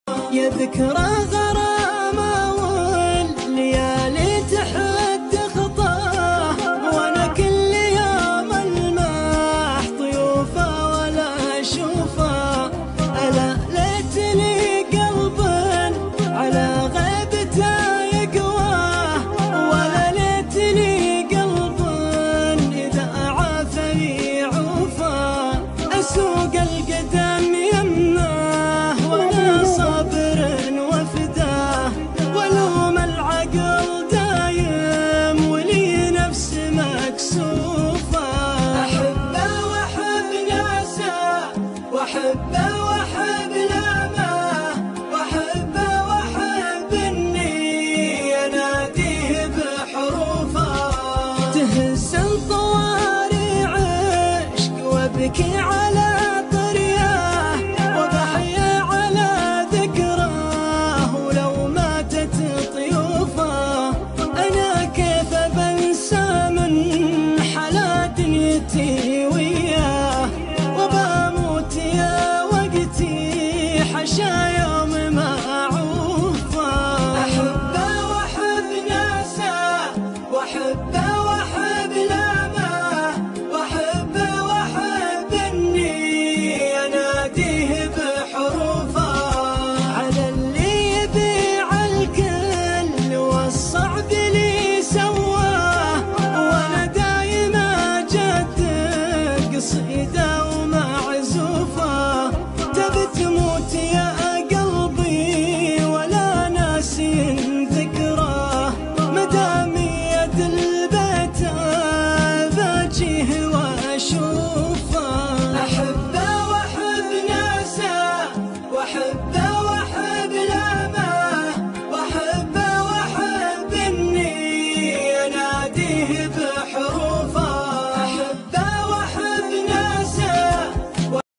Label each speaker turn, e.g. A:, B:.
A: يا ذكرى غرامة والليالي تحد خطاه، وانا كل يوم الماح ضيوفه ولا اشوفه. الا ليتني قلب على غيبته يقواه، ولا ليتني قلب اذا عافني عوفه. اسوق القدم يمناه وانا صابر وفداه، ولوم العقل دايم ولي نفس مكسوفه. احبه واحب ناسه، واحبه واحب لامه، واحبه واحب اني اناديه بحروفه. تهز الطواري عشق وابكي على طرياه، وبحيا على ذكراه ولو ماتت طيوفه. انا كيف بنسى من حلا دنيتي وياه، وبموت يا وقتي حشا يوم ما اعوفه. احبه واحب ناسه، واحبه واحب لامه، واحبه واحب اني اناديه بحروفه. على اللي يبيع الكل والصعب لي سواه، وانا دايم اجدد قصيده ومعزوفه. تبي تموت يا قلبي ولا ناسي ذكراه، مدام يد البيت باجيه واشوفه. احبه واحب ناسه، واحبه واحب لامه، واحبه واحب اني اناديه بحروفه.